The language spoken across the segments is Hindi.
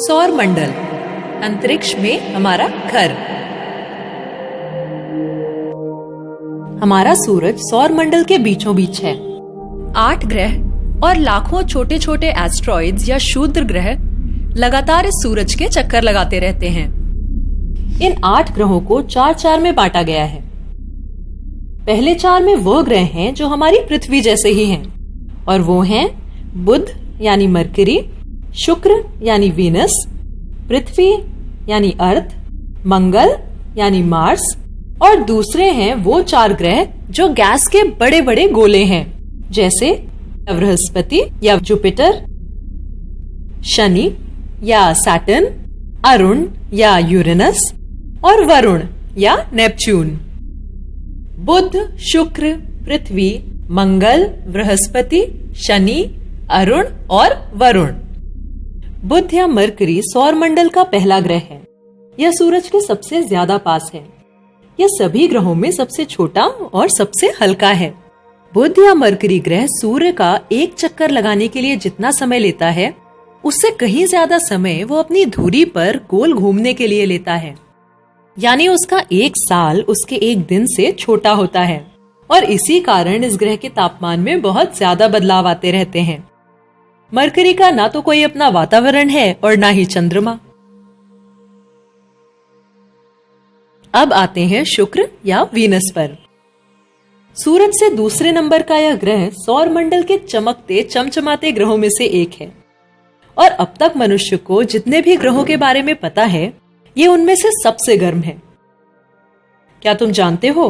सौर मंडल, अंतरिक्ष में हमारा घर। हमारा सूरज सौर मंडल के बीचों बीच है। 8 ग्रह और लाखों छोटे छोटे एस्ट्रॉइड्स या क्षुद्र ग्रह लगातार इस सूरज के चक्कर लगाते रहते हैं। इन 8 ग्रहों को 4-4 में बांटा गया है। पहले 4 में वो ग्रह हैं जो हमारी पृथ्वी जैसे ही हैं, और वो हैं बुध यानी मरकरी, शुक्र यानी वीनस, पृथ्वी यानी अर्थ, मंगल यानी मार्स, और दूसरे हैं वो 4 ग्रह जो गैस के बड़े बड़े गोले हैं, जैसे बृहस्पति या जुपिटर, शनि या सैटर्न, अरुण या यूरेनस और वरुण या नेपच्यून। बुध, शुक्र, पृथ्वी, मंगल, बृहस्पति, शनि, अरुण और वरुण। बुध या मरकरी सौर मंडल का पहला ग्रह है। यह सूरज के सबसे ज्यादा पास है। यह सभी ग्रहों में सबसे छोटा और सबसे हल्का है। बुध या मरकरी ग्रह सूर्य का एक चक्कर लगाने के लिए जितना समय लेता है, उससे कहीं ज्यादा समय वो अपनी धुरी पर गोल घूमने के लिए लेता है। यानी उसका 1 साल उसके 1 दिन से छोटा होता है, और इसी कारण इस ग्रह के तापमान में बहुत ज्यादा बदलाव आते रहते हैं। मरकरी का ना तो कोई अपना वातावरण है और ना ही चंद्रमा। अब आते हैं शुक्र या वीनस पर। सूरज से दूसरे नंबर का यह ग्रह सौर मंडल के चमकते चमचमाते ग्रहों में से एक है, और अब तक मनुष्य को जितने भी ग्रहों के बारे में पता है, ये उनमें से सबसे गर्म है। क्या तुम जानते हो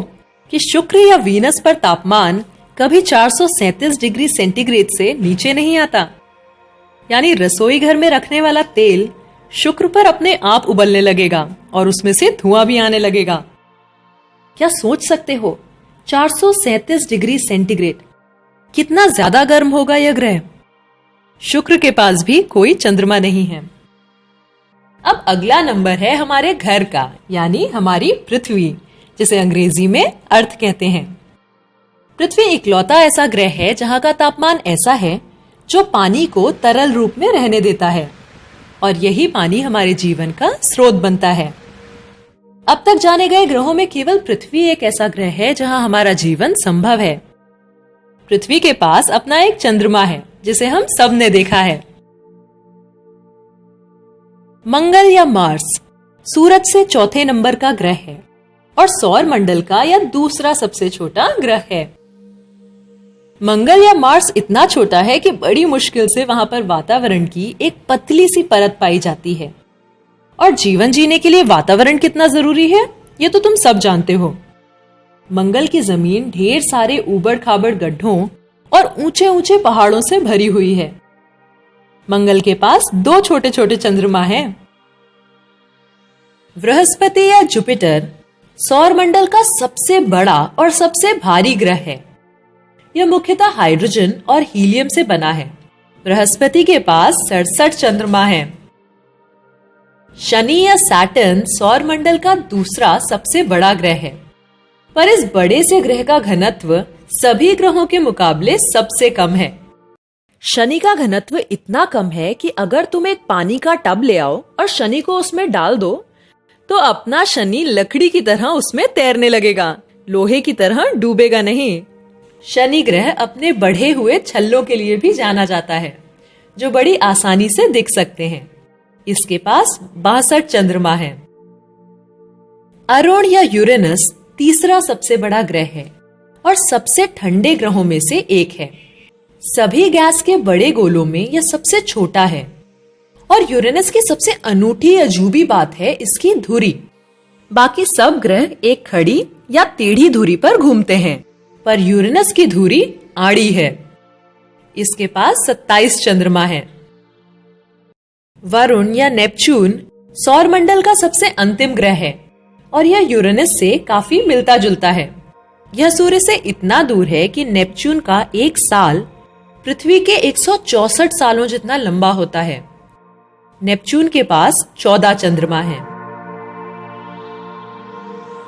कि शुक्र या वीनस पर तापमान कभी 437 डिग्री सेंटीग्रेड से नीचे नहीं आता? यानी रसोई घर में रखने वाला तेल शुक्र पर अपने आप उबलने लगेगा और उसमें से धुआं भी आने लगेगा। क्या सोच सकते हो, 437 डिग्री सेंटीग्रेड, कितना ज्यादा गर्म होगा यह ग्रह। शुक्र के पास भी कोई चंद्रमा नहीं है। अब अगला नंबर है हमारे घर का, यानी हमारी पृथ्वी, जिसे अंग्रेजी में अर्थ कहते हैं। पृथ्वी इकलौता ऐसा ग्रह है जहां का तापमान ऐसा है जो पानी को तरल रूप में रहने देता है, और यही पानी हमारे जीवन का स्रोत बनता है। अब तक जाने गए ग्रहों में केवल पृथ्वी एक ऐसा ग्रह है जहां हमारा जीवन संभव है। पृथ्वी के पास अपना एक चंद्रमा है, जिसे हम सब ने देखा है। मंगल या मार्स सूरज से चौथे नंबर का ग्रह है और सौर मंडल का यह दूसरा सबसे छोटा ग्रह है। मंगल या मार्स इतना छोटा है कि बड़ी मुश्किल से वहां पर वातावरण की एक पतली सी परत पाई जाती है। और जीवन जीने के लिए वातावरण कितना जरूरी है, ये तो तुम सब जानते हो। मंगल की जमीन ढेर सारे ऊबड़ खाबड़ गड्ढों और ऊंचे ऊंचे पहाड़ों से भरी हुई है। मंगल के पास 2 छोटे छोटे चंद्रमा हैं। बृहस्पति या जुपिटर सौर मंडल का सबसे बड़ा और सबसे भारी ग्रह है। यह मुख्यतः हाइड्रोजन और हीलियम से बना है। बृहस्पति के पास 67 चंद्रमा हैं। शनि या सैटर्न सौर मंडल का दूसरा सबसे बड़ा ग्रह है, पर इस बड़े से ग्रह का घनत्व सभी ग्रहों के मुकाबले सबसे कम है। शनि का घनत्व इतना कम है कि अगर तुम एक पानी का टब ले आओ और शनि को उसमें डाल दो, तो अपना शनि लकड़ी की तरह उसमें तैरने लगेगा, लोहे की तरह डूबेगा नहीं। शनि ग्रह अपने बढ़े हुए छल्लों के लिए भी जाना जाता है, जो बड़ी आसानी से दिख सकते हैं। इसके पास 62 चंद्रमा हैं। अरुण या यूरेनस तीसरा सबसे बड़ा ग्रह है और सबसे ठंडे ग्रहों में से एक है। सभी गैस के बड़े गोलों में यह सबसे छोटा है, और यूरेनस की सबसे अनूठी अजूबी बात है इसकी धुरी। बाकी सब ग्रह एक खड़ी या टेढ़ी धुरी पर घूमते हैं, पर यूरेनस की धुरी आड़ी है। इसके पास 27 चंद्रमा हैं। वरुण या नेपच्यून सौर मंडल का सबसे अंतिम ग्रह है, और यह यूरेनस से काफी मिलता जुलता है। यह सूर्य से इतना दूर है कि नेपच्यून का 1 साल पृथ्वी के 164 सालों जितना लंबा होता है। नेपच्यून के पास 14 चंद्रमा हैं।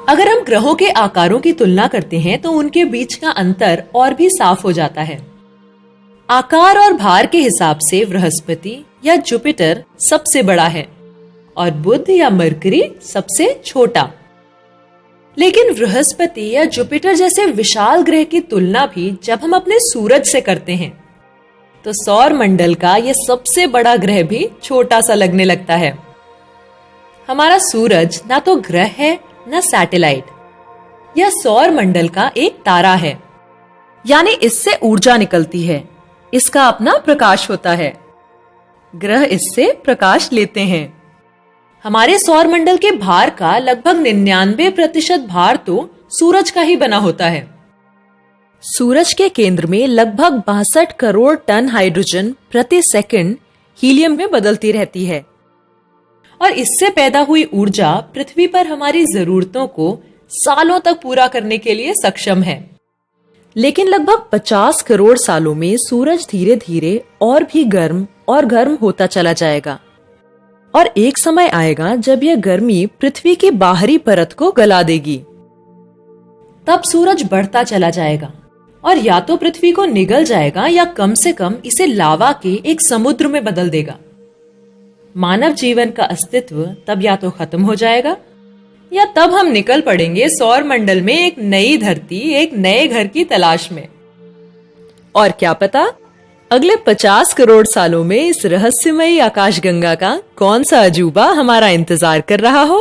अगर हम ग्रहों के आकारों की तुलना करते हैं तो उनके बीच का अंतर और भी साफ हो जाता है। आकार और भार के हिसाब से बृहस्पति या जुपिटर सबसे बड़ा है और बुध या मरकरी सबसे छोटा। लेकिन बृहस्पति या जुपिटर जैसे विशाल ग्रह की तुलना भी जब हम अपने सूरज से करते हैं तो सौर मंडल का यह सबसे बड़ा ग्रह भी छोटा सा लगने लगता है। हमारा सूरज ना तो ग्रह है ना सैटेलाइट, यह सौर मंडल का एक तारा है, यानी इससे ऊर्जा निकलती है, इसका अपना प्रकाश होता है, ग्रह इससे प्रकाश लेते हैं। हमारे सौर मंडल के भार का लगभग 99% भार तो सूरज का ही बना होता है। सूरज के केंद्र में लगभग 62 करोड़ टन हाइड्रोजन प्रति सेकंड हीलियम में बदलती रहती है और इससे पैदा हुई ऊर्जा पृथ्वी पर हमारी जरूरतों को सालों तक पूरा करने के लिए सक्षम है। लेकिन लगभग 50 करोड़ सालों में सूरज धीरे धीरे और भी गर्म और गर्म होता चला जाएगा और एक समय आएगा जब यह गर्मी पृथ्वी की बाहरी परत को गला देगी। तब सूरज बढ़ता चला जाएगा और या तो पृथ्वी को निगल जाएगा या कम से कम इसे लावा के एक समुद्र में बदल देगा। मानव जीवन का अस्तित्व तब या तो खत्म हो जाएगा या तब हम निकल पड़ेंगे सौर मंडल में एक नई धरती, एक नए घर की तलाश में। और क्या पता अगले 50 करोड़ सालों में इस रहस्यमयी आकाशगंगा का कौन सा अजूबा हमारा इंतजार कर रहा हो।